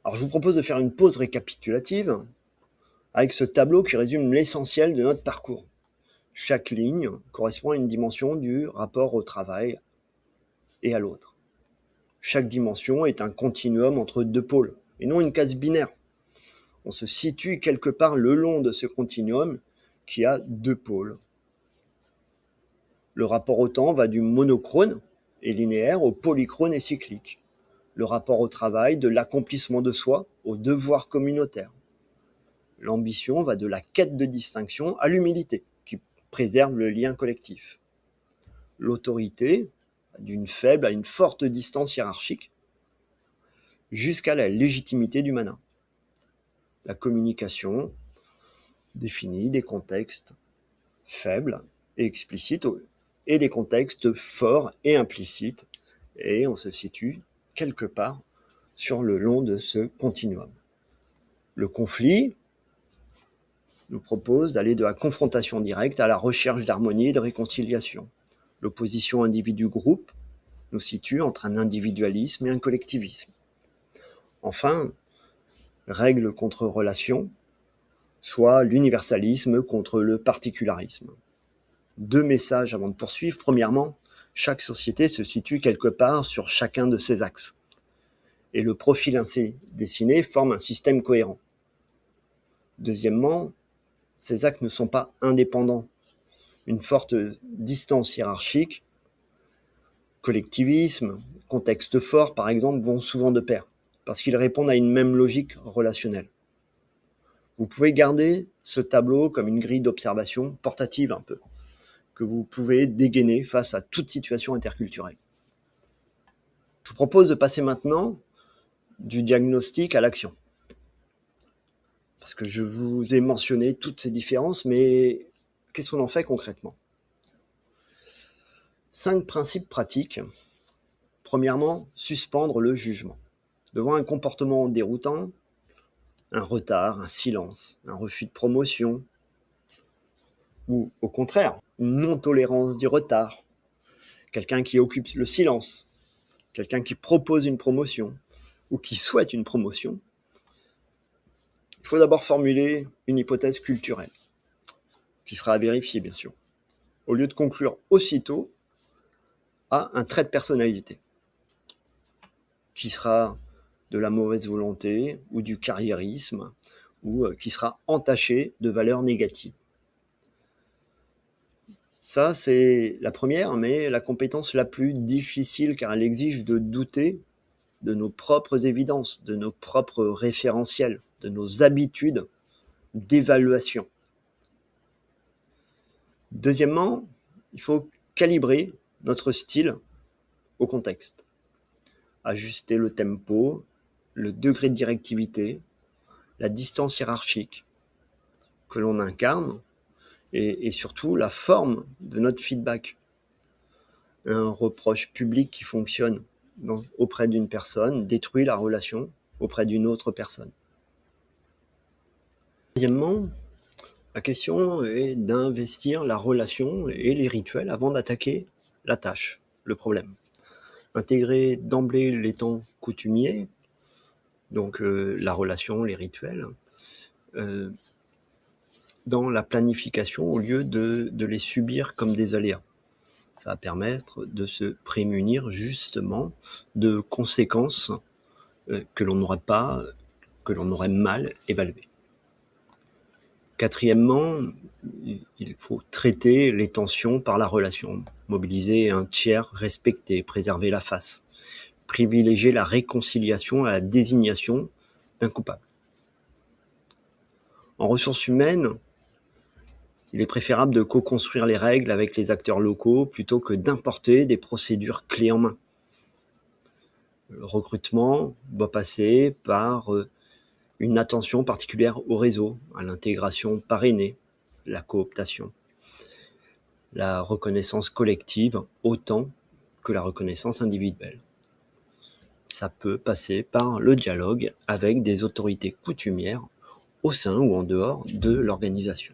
Alors je vous propose de faire une pause récapitulative avec ce tableau qui résume l'essentiel de notre parcours. Chaque ligne correspond à une dimension du rapport au travail et à l'autre. Chaque dimension est un continuum entre deux pôles, et non une case binaire. On se situe quelque part le long de ce continuum qui a deux pôles. Le rapport au temps va du monochrone et linéaire au polychrone et cyclique. Le rapport au travail, de l'accomplissement de soi au devoir communautaire. L'ambition va de la quête de distinction à l'humilité, qui préserve le lien collectif. L'autorité, d'une faible à une forte distance hiérarchique, jusqu'à la légitimité du manat. La communication définit des contextes faibles et explicites et des contextes forts et implicites, et on se situe quelque part sur le long de ce continuum. Le conflit nous propose d'aller de la confrontation directe à la recherche d'harmonie et de réconciliation. L'opposition individu-groupe nous situe entre un individualisme et un collectivisme. Enfin, règle contre relation, soit l'universalisme contre le particularisme. Deux messages avant de poursuivre. Premièrement, chaque société se situe quelque part sur chacun de ses axes. Et le profil ainsi dessiné forme un système cohérent. Deuxièmement, ces axes ne sont pas indépendants. Une forte distance hiérarchique, collectivisme, contexte fort par exemple, vont souvent de pair, parce qu'ils répondent à une même logique relationnelle. Vous pouvez garder ce tableau comme une grille d'observation portative un peu, que vous pouvez dégainer face à toute situation interculturelle. Je vous propose de passer maintenant du diagnostic à l'action. Parce que je vous ai mentionné toutes ces différences, mais qu'est-ce qu'on en fait concrètement ? 5 principes pratiques. Premièrement, suspendre le jugement. Devant un comportement déroutant, un retard, un silence, un refus de promotion, ou au contraire, une non-tolérance du retard, quelqu'un qui occupe le silence, quelqu'un qui propose une promotion, ou qui souhaite une promotion, il faut d'abord formuler une hypothèse culturelle, qui sera à vérifier bien sûr, au lieu de conclure aussitôt à un trait de personnalité, qui sera de la mauvaise volonté ou du carriérisme, ou qui sera entaché de valeurs négatives. Ça, c'est la première, mais la compétence la plus difficile, car elle exige de douter de nos propres évidences, de nos propres référentiels, de nos habitudes d'évaluation. Deuxièmement, il faut calibrer notre style au contexte. Ajuster le tempo, le degré de directivité, la distance hiérarchique que l'on incarne et surtout la forme de notre feedback. Un reproche public qui fonctionne auprès d'une personne détruit la relation auprès d'une autre personne. Deuxièmement, la question est d'investir la relation et les rituels avant d'attaquer la tâche, le problème. Intégrer d'emblée les temps coutumiers, donc la relation, les rituels, dans la planification au lieu de les subir comme des aléas. Ça va permettre de se prémunir justement de conséquences que l'on aurait mal évaluées. Quatrièmement, il faut traiter les tensions par la relation, mobiliser un tiers respecté, préserver la face, privilégier la réconciliation à la désignation d'un coupable. En ressources humaines, il est préférable de co-construire les règles avec les acteurs locaux plutôt que d'importer des procédures clés en main. Le recrutement doit passer par une attention particulière au réseau, à l'intégration parrainée, la cooptation, la reconnaissance collective autant que la reconnaissance individuelle. Ça peut passer par le dialogue avec des autorités coutumières au sein ou en dehors de l'organisation.